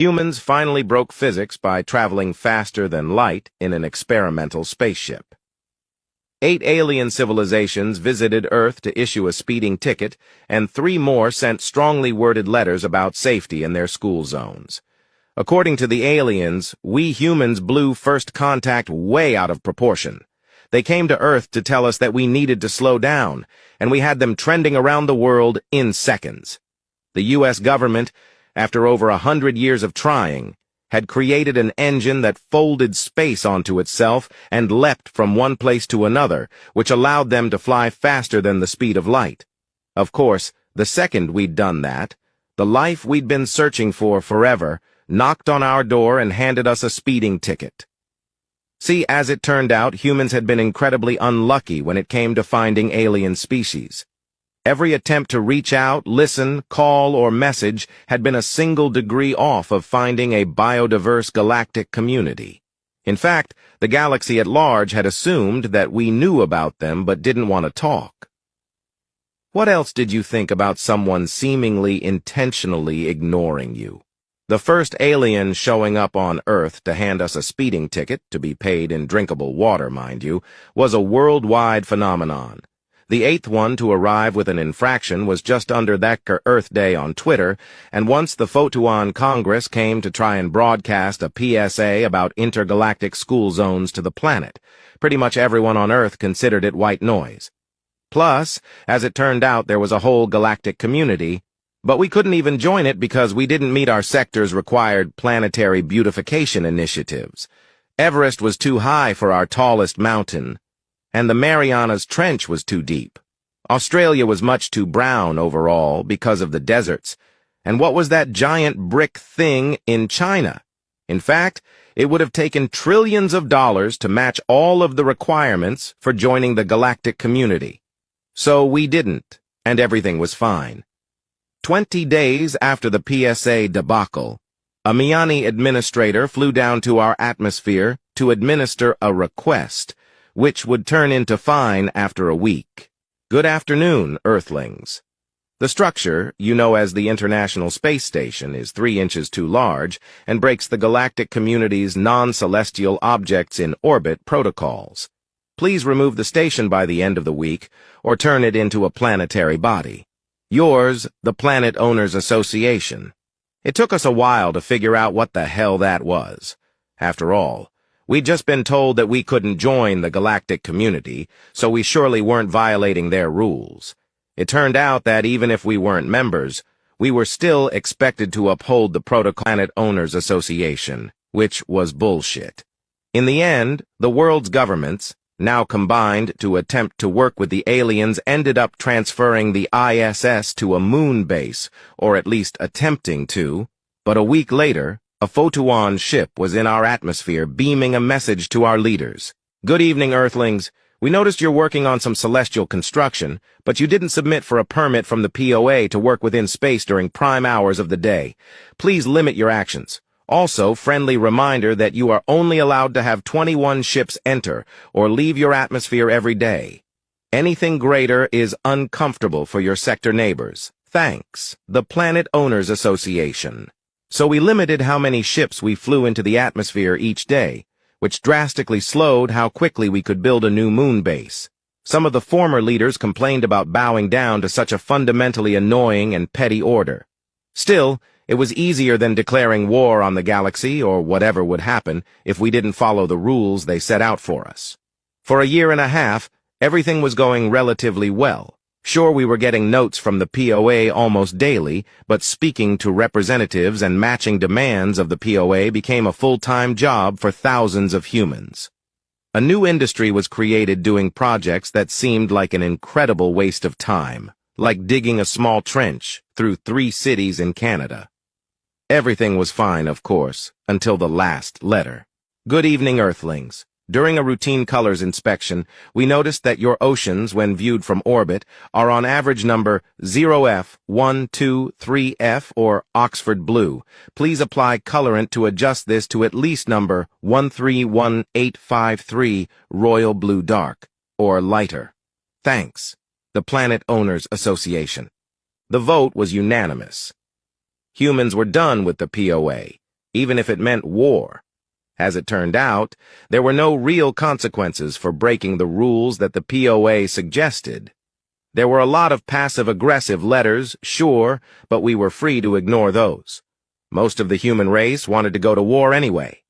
Humans finally broke physics by traveling faster than light in an experimental spaceship. 8 alien civilizations visited Earth to issue a speeding ticket, and 3 more sent strongly worded letters about safety in their school zones. According to the aliens, we humans blew first contact way out of proportion. They came to Earth to tell us that we needed to slow down, and we had them trending around the world in seconds. The U.S. government, after over 100 years of trying, had created an engine that folded space onto itself and leapt from one place to another, which allowed them to fly faster than the speed of light. Of course, the second we'd done that, the life we'd been searching for forever knocked on our door and handed us a speeding ticket. See, as it turned out, humans had been incredibly unlucky when it came to finding alien species. Every attempt to reach out, listen, call, or message had been a single degree off of finding a biodiverse galactic community. In fact, the galaxy at large had assumed that we knew about them but didn't want to talk. What else did you think about someone seemingly intentionally ignoring you? The first alien showing up on Earth to hand us a speeding ticket, to be paid in drinkable water, mind you, was a worldwide phenomenon. The 8th one to arrive with an infraction was just under that Earth Day on Twitter, and once the Photon Congress came to try and broadcast a PSA about intergalactic school zones to the planet, pretty much everyone on Earth considered it white noise. Plus, as it turned out, there was a whole galactic community, but we couldn't even join it because we didn't meet our sector's required planetary beautification initiatives. Everest was too high for our tallest mountain, and the Marianas Trench was too deep. Australia was much too brown overall because of the deserts. And what was that giant brick thing in China? In fact, it would have taken trillions of dollars to match all of the requirements for joining the galactic community. So we didn't, and everything was fine. 20 days after the PSA debacle, a Miani administrator flew down to our atmosphere to administer a request, which would turn into fine after a week. Good afternoon, Earthlings. The structure, you know as the International Space Station, is 3 inches too large and breaks the galactic community's non-celestial objects in orbit protocols. Please remove the station by the end of the week or turn it into a planetary body. Yours, the Planet Owners Association. It took us a while to figure out what the hell that was. After all, we'd just been told that we couldn't join the galactic community, so we surely weren't violating their rules. It turned out that even if we weren't members, we were still expected to uphold the Planet Owners Association, which was bullshit. In the end, the world's governments, now combined to attempt to work with the aliens, ended up transferring the ISS to a moon base, or at least attempting to, but a week later, a Photon ship was in our atmosphere beaming a message to our leaders. Good evening, Earthlings. We noticed you're working on some celestial construction, but you didn't submit for a permit from the POA to work within space during prime hours of the day. Please limit your actions. Also, friendly reminder that you are only allowed to have 21 ships enter or leave your atmosphere every day. Anything greater is uncomfortable for your sector neighbors. Thanks. The Planet Owners Association. So we limited how many ships we flew into the atmosphere each day, which drastically slowed how quickly we could build a new moon base. Some of the former leaders complained about bowing down to such a fundamentally annoying and petty order. Still, it was easier than declaring war on the galaxy or whatever would happen if we didn't follow the rules they set out for us. For a year and a half, everything was going relatively well. Sure, we were getting notes from the POA almost daily, but speaking to representatives and matching demands of the POA became a full-time job for thousands of humans. A new industry was created doing projects that seemed like an incredible waste of time, like digging a small trench through 3 cities in Canada. Everything was fine, of course, until the last letter. Good evening, Earthlings. During a routine colors inspection, we noticed that your oceans, when viewed from orbit, are on average number 0F, 1, 2, 3F, or Oxford Blue. Please apply colorant to adjust this to at least number 131853, Royal Blue Dark, or lighter. Thanks. The Planet Owners Association. The vote was unanimous. Humans were done with the POA. even if it meant war. As it turned out, there were no real consequences for breaking the rules that the POA suggested. There were a lot of passive-aggressive letters, sure, but we were free to ignore those. Most of the human race wanted to go to war anyway.